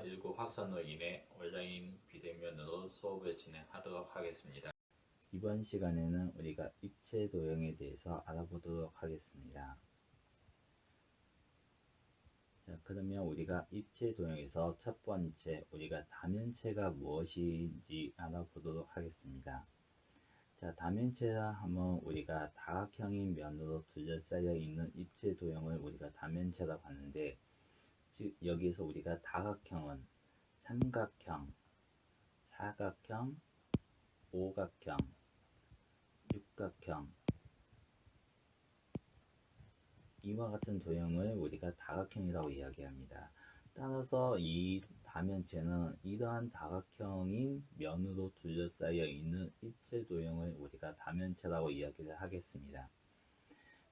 코로나19 확산으로 인해 온라인 비대면으로 수업을 진행하도록 하겠습니다. 이번 시간에는 우리가 입체 도형에 대해서 알아보도록 하겠습니다. 자, 그러면 우리가 입체 도형에서 첫 번째 우리가 다면체가 무엇인지 알아보도록 하겠습니다. 자, 다면체라 하면 우리가 다각형인 면으로 둘러싸여 있는 입체 도형을 우리가 다면체라고 하는데, 즉 여기서 우리가 다각형은 삼각형, 사각형, 오각형, 육각형, 이와 같은 도형을 우리가 다각형이라고 이야기합니다. 따라서 이 다면체는 이러한 다각형인 면으로 둘러싸여 있는 입체 도형을 우리가 다면체라고 이야기를 하겠습니다.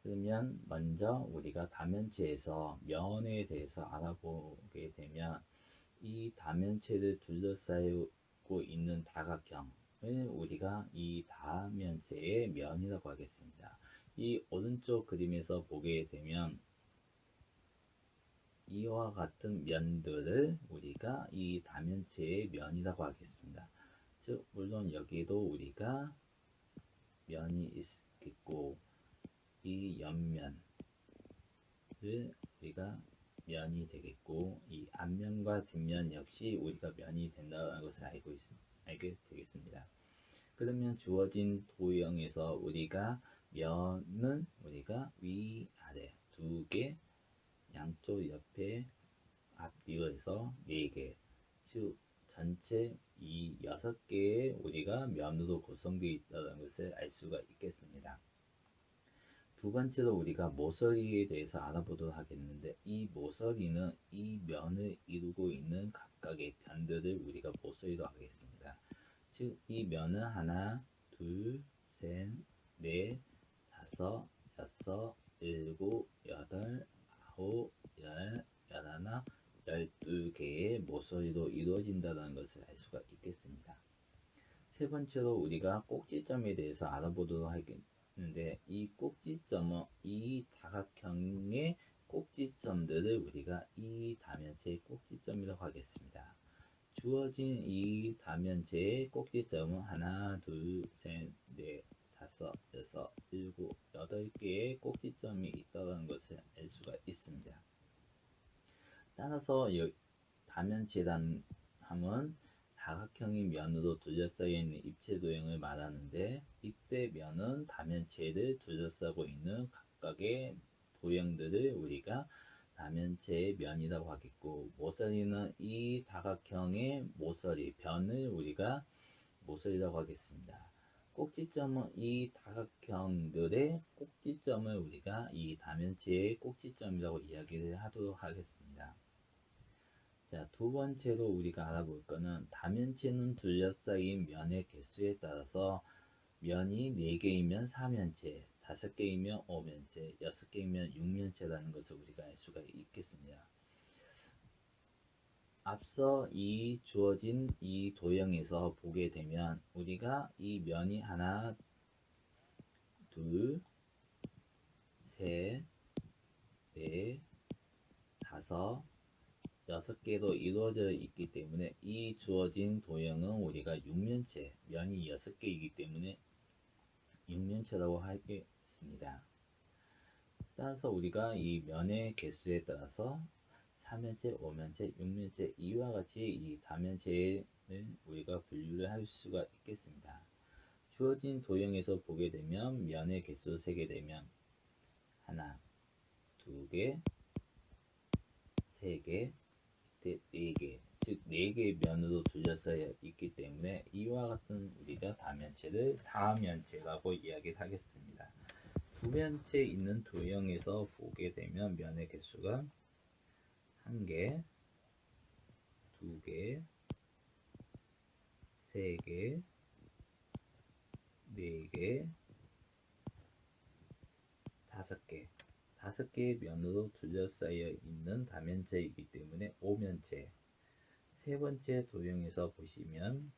그러면 먼저 우리가 다면체에서 면에 대해서 알아보게 되면, 이 다면체를 둘러싸고 있는 다각형을 우리가 이 다면체의 면이라고 하겠습니다. 이 오른쪽 그림에서 보게 되면 이와 같은 면들을 우리가 이 다면체의 면이라고 하겠습니다. 즉 물론 여기도 우리가 면이 있겠고, 이 옆면을 우리가 면이 되겠고, 이 앞면과 뒷면 역시 우리가 면이 된다는 것을 알게 되겠습니다. 그러면 주어진 도형에서 우리가 면은 우리가 위아래 두 개, 양쪽 옆에 앞뒤에서 4개, 즉 전체 이 6개의 우리가 면으로 구성되어 있다는 것을 알 수가 있겠습니다. 두 번째로 우리가 모서리에 대해서 알아보도록 하겠는데, 이 모서리는 이 면을 이루고 있는 각각의 변들을 우리가 모서리로 하겠습니다. 즉 이 면은 하나, 둘, 셋, 넷, 다섯, 여섯, 일곱, 여덟, 아홉, 열, 열하나, 12개의 모서리로 이루어진다는 것을 알 수가 있겠습니다. 세 번째로 우리가 꼭지점에 대해서 알아보도록 하겠는데, 이 꼭지점은 이 다각형의 꼭지점들을 우리가 이 다면체의 꼭지점이라고 하겠습니다. 주어진 이 다면체의 꼭지점은 하나, 둘, 셋, 넷, 다섯, 여섯, 일곱, 8개의 꼭지점이 있다는 것을 알 수가 있습니다. 따라서 다면체란 함은 다각형인 면으로 둘러싸여 있는 입체 도형을 말하는데, 이때 면은 다면체를 둘러싸고 있는 각각의 도형들을 우리가 다면체의 면이라고 하겠고, 모서리는 이 다각형의 모서리, 변을 우리가 모서리라고 하겠습니다. 꼭지점은 이 다각형들의 꼭지점을 우리가 이 다면체의 꼭지점이라고 이야기를 하도록 하겠습니다. 자, 두 번째로 우리가 알아볼 거는, 다면체는 둘러싸인 면의 개수에 따라서 면이 4개이면 4면체, 5개이면 5면체, 6개이면 6면체라는 것을 우리가 알 수가 있겠습니다. 앞서 이 주어진 이 도형에서 보게 되면 우리가 이 면이 하나, 둘, 셋, 넷, 다섯, 6개로 이루어져 있기 때문에 이 주어진 도형은 우리가 6면체, 면이 6개이기 때문에 6면체라고 하겠습니다. 따라서 우리가 이 면의 개수에 따라서 4면체, 5면체, 6면체, 이와 같이 이 다면체를 우리가 분류를 할 수가 있겠습니다. 주어진 도형에서 보게 되면 면의 개수 3개 되면 하나, 2개, 3개, 4개, 즉 4개의 면으로 둘러싸여 있기 때문에 이와 같은 우리가 다면체를 4면체라고 이야기를 하겠습니다. 두 면체 있는 도형에서 보게 되면 면의 개수가 1개, 2개, 3개, 4개, 5개, 5개의 면으로 둘러싸여 있는 다면체이기 때문에 5면체. 세 번째 도형에서 보시면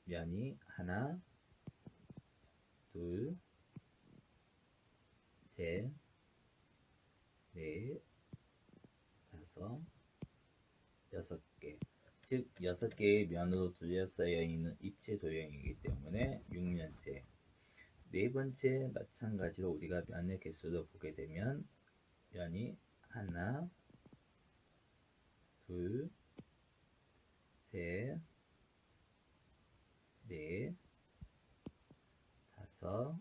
면이 하나, 둘, 셋, 넷, 다섯, 6 즉 6개의 면으로 둘러싸여 있는 입체 도형이기 때문에 6면체. 네 번째 마찬가지로 우리가 면의 개수를 보게 되면 면이 하나, 둘, 셋, 넷, 다섯,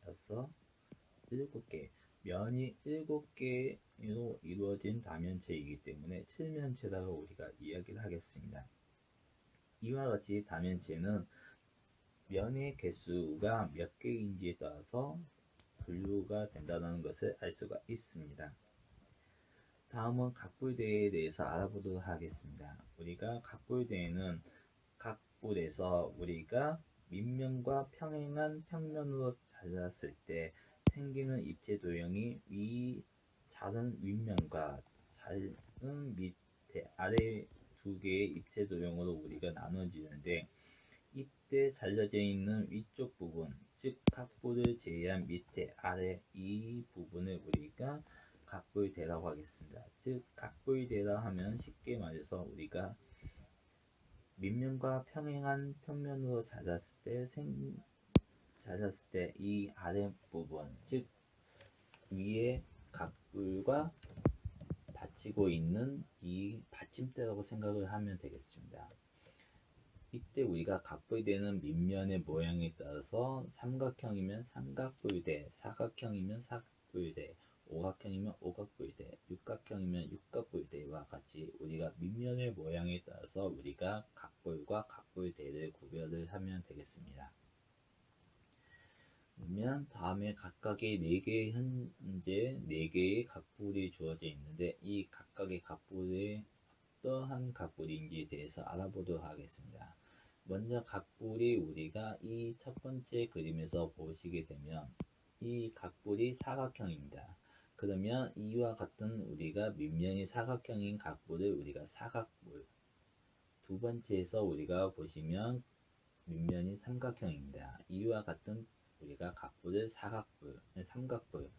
여섯, 7개. 면이 7개로 이루어진 다면체이기 때문에 7면체라고 우리가 이야기를 하겠습니다. 이와 같이 다면체는 면의 개수가 몇 개인지에 따라서 분류가 된다는 것을 알 수가 있습니다. 다음은 각불대에 대해서 알아보도록 하겠습니다. 우리가 각불대에는 각불에서 우리가 밑면과 평행한 평면으로 잘랐을 때 생기는 입체 도형이 자른 윗면과 자른 밑에 아래 두 개의 입체 도형으로 우리가 나눠지는데, 이때 잘려져 있는 위쪽 부분, 즉 각불을 제외한 밑에 아래 이 부분을 우리가 각불대라고 하겠습니다. 즉 각불대라 하면 쉽게 말해서 우리가 밑면과 평행한 평면으로 잘랐을 때 이 아래 부분, 즉 위에 각불과 받치고 있는 이 받침대라고 생각을 하면 되겠습니다. 이때 우리가 각불대는 밑면의 모양에 따라서 삼각형이면 삼각불대, 사각형이면 사각불대, 오각형이면 오각불대, 육각형이면 육각불대와 같이 우리가 밑면의 모양에 따라서 우리가 각불과 각불대를 구별을 하면 되겠습니다. 그러면 다음에 각각의 현재 4개의 각불이 주어져 있는데, 이 각각의 각불에 어떠한 각불인지에 대해서 알아보도록 하겠습니다. 먼저 각불이 우리가 이 첫 번째 그림에서 보시게 되면 이 각불이 사각형입니다. 그러면 이와 같은 우리가 밑면이 사각형인 각불을 우리가 사각불, 두 번째에서 우리가 보시면 밑면이 삼각형입니다. 이와 같은 우리가 각불을 사각불, 삼각불,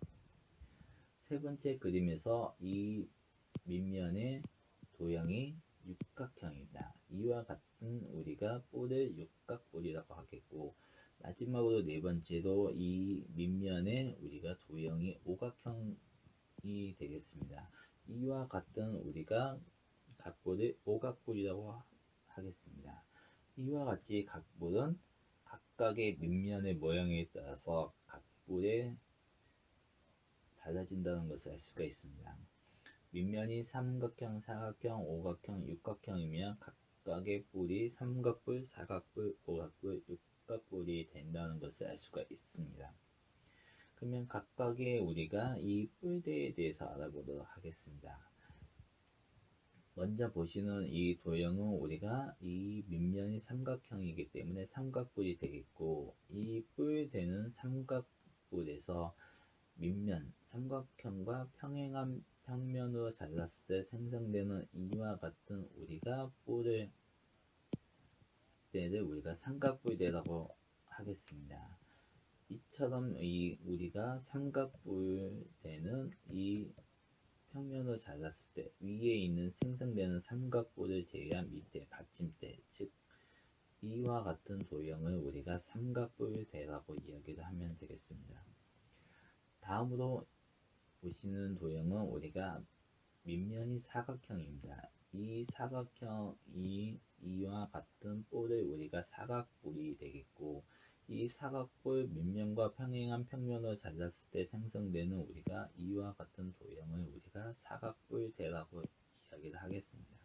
세 번째 그림에서 이 밑면의 도형이 육각형입니다. 이와 같은 우리가 뿔을 육각뿔이라고 하겠고, 마지막으로 네 번째로 이 밑면에 우리가 도형이 오각형이 되겠습니다. 이와 같은 우리가 각뿔을 오각뿔이라고 하겠습니다. 이와 같이 각뿔은 각각의 밑면의 모양에 따라서 각뿔에 달라진다는 것을 알 수가 있습니다. 밑면이 삼각형, 사각형, 오각형, 육각형이면 각각의 뿔이 삼각뿔, 사각뿔, 오각뿔, 육각뿔이 된다는 것을 알 수가 있습니다. 그러면 각각의 우리가 이 뿔대에 대해서 알아보도록 하겠습니다. 먼저 보시는 이 도형은 우리가 이 밑면이 삼각형이기 때문에 삼각뿔이 되겠고, 이 뿔대는 삼각뿔에서 밑면, 삼각형과 평행한 평면으로 잘랐을 때 생성되는 이와 같은 우리가 뿔대를 우리가 삼각뿔대라고 하겠습니다. 이처럼 우리가 삼각뿔대는 이 평면으로 잘랐을 때 위에 있는 생성되는 삼각뿔을 제외한 밑에 받침대, 즉 이와 같은 도형을 우리가 삼각뿔대라고 이야기를 하면 되겠습니다. 다음으로 보시는 도형은 우리가 밑면이 사각형입니다. 이 사각형이 이와 같은 뿔을 우리가 사각뿔이 되겠고, 이 사각뿔 밑면과 평행한 평면으로 잘랐을 때 생성되는 우리가 이와 같은 도형을 우리가 사각뿔대라고 이야기를 하겠습니다.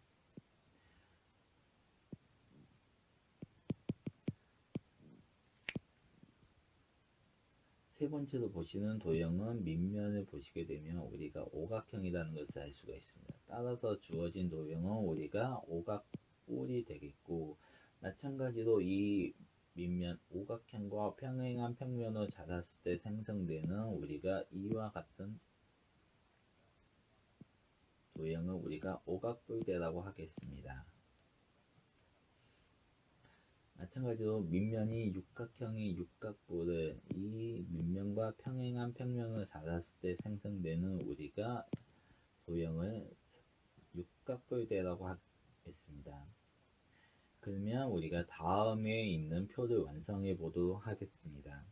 세 번째로 보시는 도형은 밑면을 보시게 되면 우리가 오각형이라는 것을 알 수가 있습니다. 따라서 주어진 도형은 우리가 오각뿔이 되겠고, 마찬가지로 이 밑면 오각형과 평행한 평면으로 잘랐을 때 생성되는 우리가 이와 같은 도형은 우리가 오각뿔대라고 하겠습니다. 마찬가지로 밑면이 육각형의 육각뿔을 이 밑면과 평행한 평면으로 잘랐을 때 생성되는 우리가 도형을 육각뿔대라고 있습니다. 그러면 우리가 다음에 있는 표를 완성해 보도록 하겠습니다.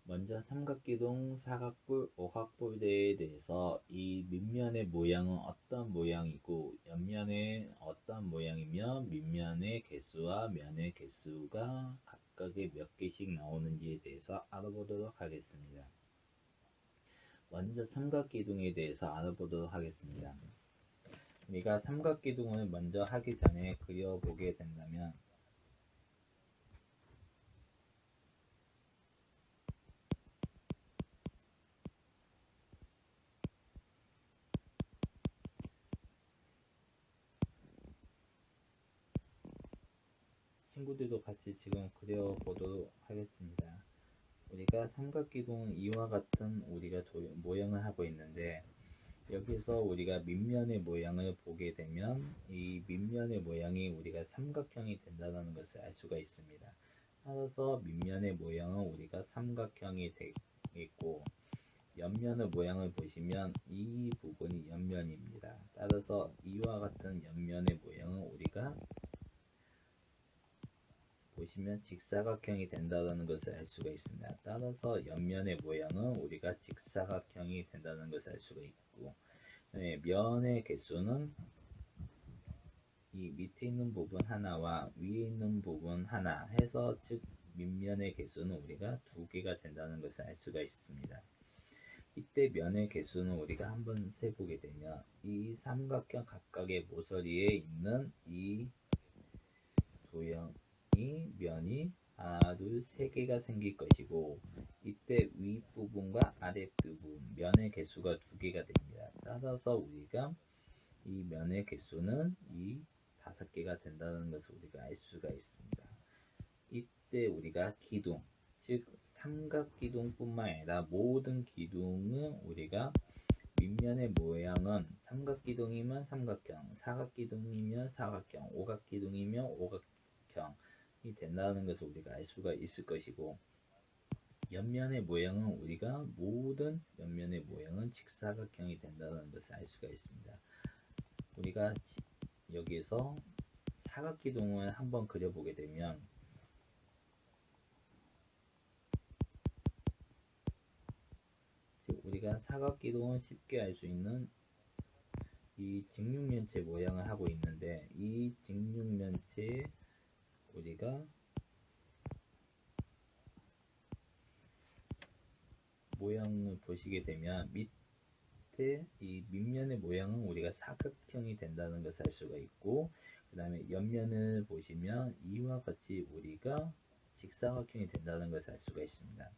먼저 삼각기둥, 사각뿔, 오각뿔에 대해서 이 밑면의 모양은 어떤 모양이고 옆면에 어떤 모양이며 밑면의 개수와 면의 개수가 각각의 몇 개씩 나오는지에 대해서 알아보도록 하겠습니다. 먼저 삼각기둥에 대해서 알아보도록 하겠습니다. 우리가 삼각기둥을 먼저 하기 전에 그려보게 된다면 친구들도 같이 지금 그려보도록 하겠습니다. 우리가 삼각기둥은 이와 같은 우리가 모양을 하고 있는데 여기서 우리가 밑면의 모양을 보게 되면 이 밑면의 모양이 우리가 삼각형이 된다는 것을 알 수가 있습니다. 따라서 밑면의 모양은 우리가 삼각형이 되겠고 옆면의 모양을 보시면 이 부분이 옆면입니다. 따라서 이와 같은 옆면의 모양은 우리가 보시면 직사각형이 된다는 것을 알 수가 있습니다. 따라서 옆면의 모양은 우리가 직사각형이 된다는 것을 알 수가 있고 면의 개수는 이 밑에 있는 부분 하나와 위에 있는 부분 하나 해서 즉 밑면의 개수는 우리가 2개가 된다는 것을 알 수가 있습니다. 이때 면의 개수는 우리가 한번 세보게 되면 이 삼각형 각각의 모서리에 있는 이 도형이 면이 하나, 둘, 3개가 생길 것이고 이때 윗부분과 아랫부분 면의 개수가 2개가 됩니다. 따라서 우리가 이 면의 개수는 이 5개가 된다는 것을 우리가 알 수가 있습니다. 이때 우리가 기둥, 즉 삼각기둥뿐만 아니라 모든 기둥은 우리가 밑면의 모양은 삼각기둥이면 삼각형, 사각기둥이면 사각형, 오각기둥이면 오각형이 된다는 것을 우리가 알 수가 있을 것이고 옆면의 모양은 우리가 모든 옆면의 모양은 직사각형이 된다는 것을 알 수가 있습니다. 우리가 여기서 사각기둥을 한번 그려보게 되면 우리가 사각기둥은 쉽게 알 수 있는 이 직육면체 모양을 하고 있는데 이 직육면체 우리가 모양을 보시게 되면 밑에 이 밑면의 모양은 우리가 사각형이 된다는 것을 알 수가 있고 그 다음에 옆면을 보시면 이와 같이 우리가 직사각형이 된다는 것을 알 수가 있습니다.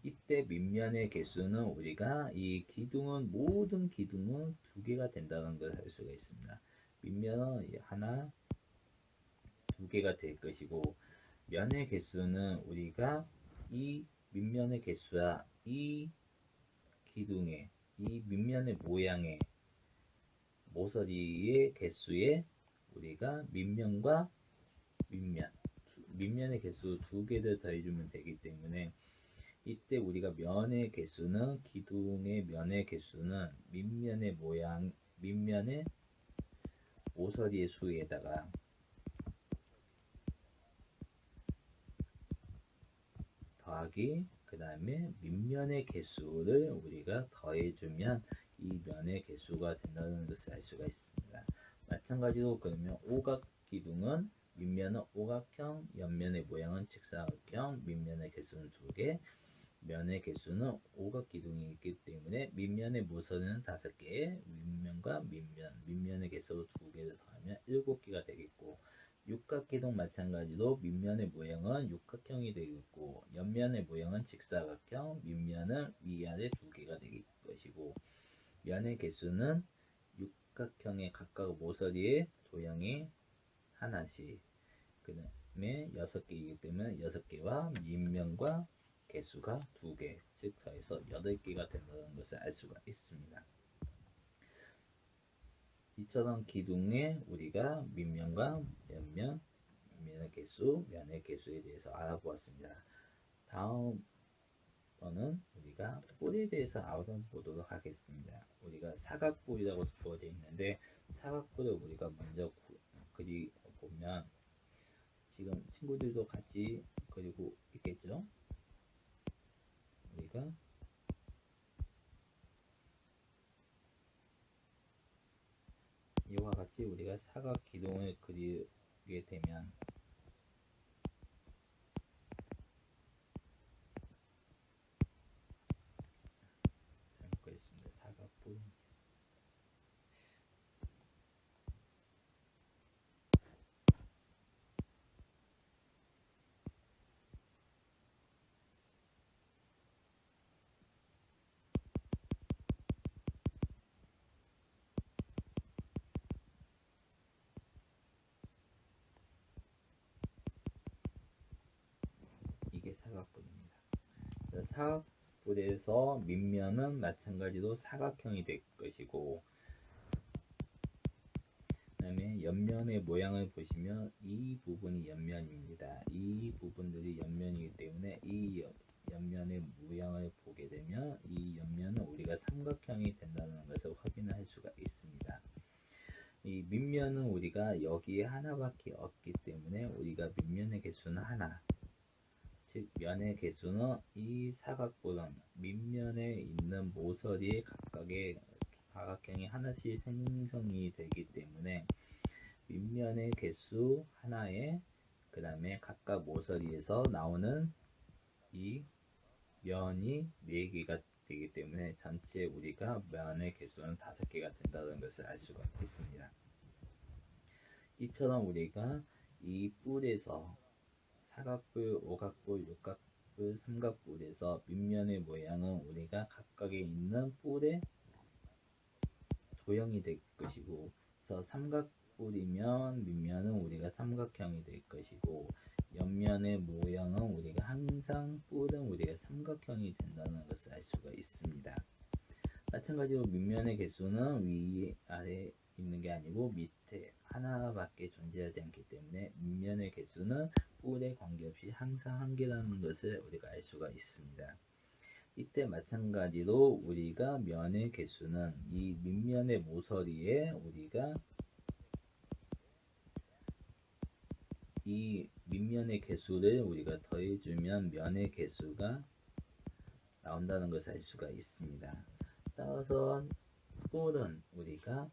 이때 밑면의 개수는 우리가 이 기둥은 모든 기둥은 2개가 된다는 것을 알 수가 있습니다. 밑면은 하나, 2개가 될 것이고 면의 개수는 우리가 이 밑면의 개수와 이 기둥의 이 밑면의 모양의 모서리의 개수에 우리가 밑면과 밑면의 개수 2개를 더해주면 되기 때문에 이때 우리가 면의 개수는 기둥의 면의 개수는 밑면의 모양 밑면의 모서리의 수에다가 더하기 그 다음에 밑면의 개수를 우리가 더해주면 이 면의 개수가 된다는 것을 알 수가 있습니다. 마찬가지로 그러면 오각기둥은 밑면은 오각형, 옆면의 모양은 직사각형, 밑면의 개수는 2개, 면의 개수는 오각기둥이 있기 때문에 밑면의 모서리는 5개, 윗면과 밑면의 개수 2개를 더하면 7개가 되겠고 육각기둥 마찬가지로 밑면의 모양은 육각형이 되겠고 옆면의 모양은 직사각형, 밑면은 위아래 2개가 될 것이고 면의 개수는 육각형의 각각 모서리에 도형이 하나씩 그 다음에 6개이기 때문에 6개와 밑면과 개수가 2개, 즉 더해서 8개가 된다는 것을 알 수가 있습니다. 이처럼 기둥에 우리가 밑면과 옆면, 면의 개수, 면의 개수에 대해서 알아보았습니다. 다음 번은 우리가 뿔에 대해서 알아보도록 하겠습니다. 우리가 사각뿔이라고 주어져 있는데 사각뿔을 우리가 먼저 그리 보면 지금 친구들도 같이 그리고 있겠죠? 우리가 이와 같이 우리가 사각 기둥을 그리게 되면 잘못 그렸습니다. 사각뿔 이게 사각뿔입니다. 사각뿔에서 밑면은 마찬가지로 사각형이 될 것이고 그 다음에 옆면의 모양을 보시면 이 부분이 옆면입니다. 이 부분들이 옆면이기 때문에 이 옆면의 모양을 보게 되면 이 옆면은 우리가 삼각형이 된다는 것을 확인할 수가 있습니다. 이 밑면은 우리가 여기에 하나밖에 없기 때문에 우리가 밑면의 개수는 하나, 즉 면의 개수는 이 사각뿔은 밑면에 있는 모서리에 각각의 사각형이 하나씩 생성이 되기 때문에 밑면의 개수 하나에 그 다음에 각각 모서리에서 나오는 이 면이 4개가 되기 때문에 전체 우리가 면의 개수는 5개가 된다는 것을 알 수가 있습니다. 이처럼 우리가 이 뿔에서 사각뿔, 오각뿔, 육각뿔, 삼각뿔에서 밑면의 모양은 우리가 각각에 있는 뿔에 도형이 될 것이고, 그래서 삼각뿔이면 밑면은 우리가 삼각형이 될 것이고, 옆면의 모양은 우리가 항상 뿔은 우리가 삼각형이 된다는 것을 알 수가 있습니다. 마찬가지로 밑면의 개수는 위 아래 있는 게 아니고 밑에 하나밖에 존재하지 않기 때문에 밑면의 개수는 뿔에 관계없이 항상 한 개라는 것을 우리가 알 수가 있습니다. 이때 마찬가지로 우리가 면의 개수는 이 밑면의 모서리에 우리가 이 밑면의 개수를 우리가 더해주면 면의 개수가 나온다는 것을 알 수가 있습니다. 따라서 뿔은 우리가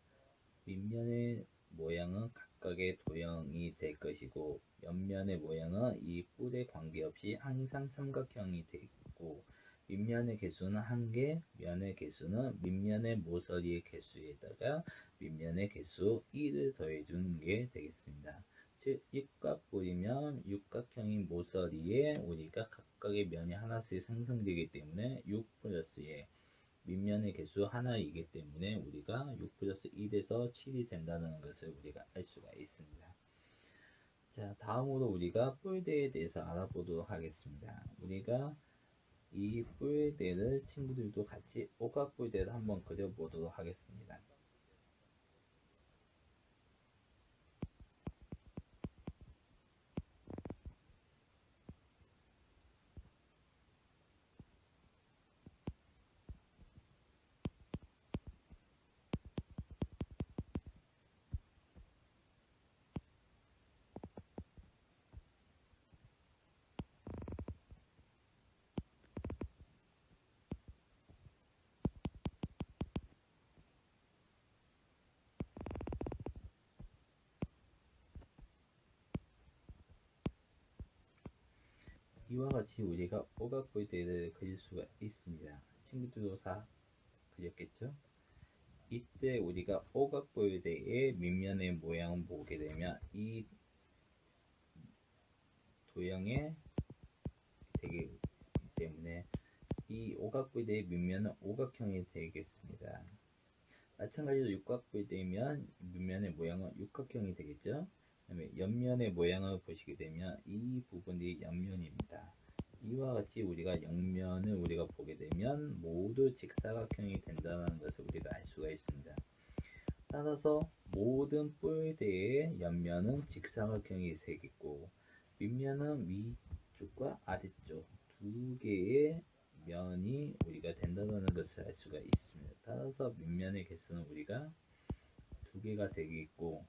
밑면의 모양은 각각의 도형이 될 것이고 옆면의 모양은 이 뿔에 관계없이 항상 삼각형이 되고 밑면의 개수는 1개, 면의 개수는 밑면의 모서리의 개수에다가 밑면의 개수 1을 더해주는 게 되겠습니다. 즉 육각뿔이면 육각형인 모서리에 우리가 각각의 면이 하나씩 생성되기 때문에 6 플러스 에 밑면의 개수 하나이기 때문에 우리가 6 플러스 1에서 7이 된다는 것을 우리가 알 수가 있습니다. 자, 다음으로 우리가 뿔대에 대해서 알아보도록 하겠습니다. 우리가 이 뿔대를 친구들도 같이 오각뿔대를 한번 그려보도록 하겠습니다. 이와 같이 우리가 오각뿔대를 그릴 수가 있습니다. 친구들도 다 그렸겠죠? 이때 우리가 오각뿔대의 밑면의 모양을 보게 되면 이 도형에 되기 때문에 이 오각뿔대의 밑면은 오각형이 되겠습니다. 마찬가지로 육각뿔대면 밑면의 모양은 육각형이 되겠죠. 그다음에 옆면의 모양을 보시게 되면 이 부분이 옆면입니다. 이와 같이 우리가 옆면을 우리가 보게 되면 모두 직사각형이 된다는 것을 우리가 알 수가 있습니다. 따라서 모든 뿔대의 옆면은 직사각형이 되겠고 밑면은 위쪽과 아래쪽 두 개의 면이 우리가 된다는 것을 알 수가 있습니다. 따라서 밑면의 개수는 우리가 2개가 되겠고,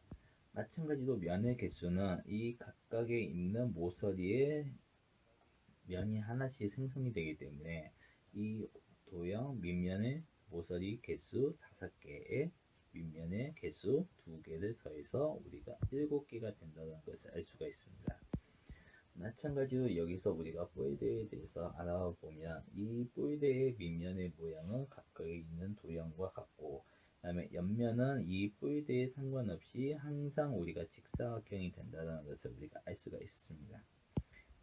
마찬가지로 면의 개수는 이 각각에 있는 모서리에 면이 하나씩 생성이 되기 때문에 이 도형 밑면의 모서리 개수 5개에 밑면의 개수 2개를 더해서 우리가 7개가 된다는 것을 알 수가 있습니다. 마찬가지로 여기서 우리가 뽀이대에 대해서 알아보면 이 뽀이대의 밑면의 모양은 각각에 있는 도형과 같고, 그 다음에 옆면은 이 뽀이대에 상관없이 항상 우리가 직사각형이 된다는 것을 우리가 알 수가 있습니다.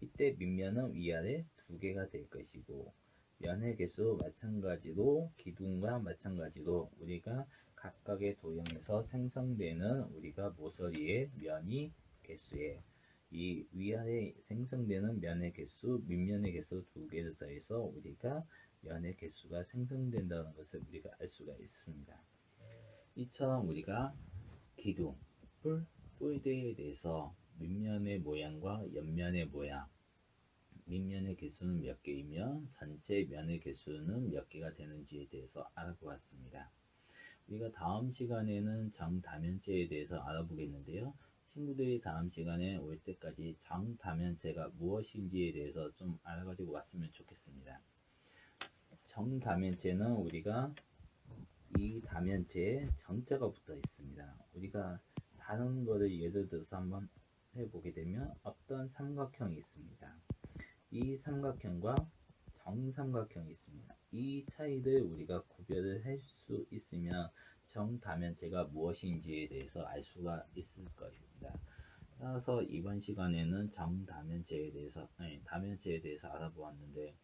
이때 밑면은 위아래 2개가 될 것이고, 면의 개수 마찬가지로 기둥과 마찬가지로 우리가 각각의 도형에서 생성되는 우리가 모서리의 면이 개수에 이 위아래 생성되는 면의 개수, 밑면의 개수 2개를 더해서 우리가 면의 개수가 생성된다는 것을 우리가 알 수가 있습니다. 이처럼 우리가 기둥, 뿔대에 대해서 밑면의 모양과 옆면의 모양, 밑면의 개수는 몇 개이며 전체 면의 개수는 몇 개가 되는지에 대해서 알아보았습니다. 우리가 다음 시간에는 정다면체에 대해서 알아보겠는데요. 친구들이 다음 시간에 올 때까지 정다면체가 무엇인지에 대해서 좀 알아가지고 왔으면 좋겠습니다. 정다면체는 우리가 이 다면체에 정자가 붙어 있습니다. 우리가 다른 거를 예를 들어서 한번 해보게 되면 어떤 삼각형이 있습니다. 이 삼각형과 정삼각형이 있습니다. 이 차이를 우리가 구별을 할 수 있으면 정다면체가 무엇인지에 대해서 알 수가 있을 것입니다. 따라서 이번 시간에는 정다면체에 대해서, 다면체에 대해서 알아보았는데,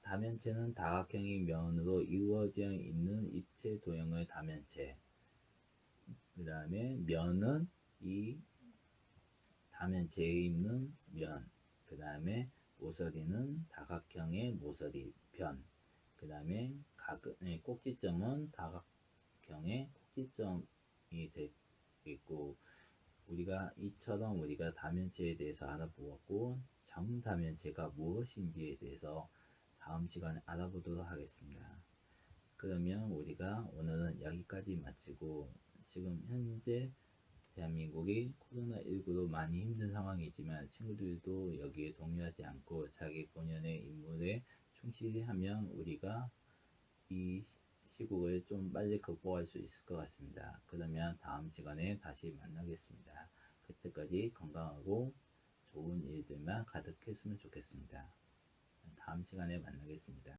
다면체는 다각형이 면으로 이루어져 있는 입체 도형의 다면체, 그 다음에 면은 이 다면체에 있는 면, 그 다음에 모서리는 다각형의 모서리 변, 그 다음에 꼭지점은 다각형의 꼭지점이 되겠고, 우리가 이처럼 우리가 다면체에 대해서 알아보았고, 정다면체가 무엇인지에 대해서 다음 시간에 알아보도록 하겠습니다. 그러면 우리가 오늘은 여기까지 마치고, 지금 현재 대한민국이 코로나19로 많이 힘든 상황이지만 친구들도 여기에 동요하지 않고 자기 본연의 임무에 충실히 하면 우리가 이 시국을 좀 빨리 극복할 수 있을 것 같습니다. 그러면 다음 시간에 다시 만나겠습니다. 그때까지 건강하고 좋은 일들만 가득했으면 좋겠습니다. 다음 시간에 만나겠습니다.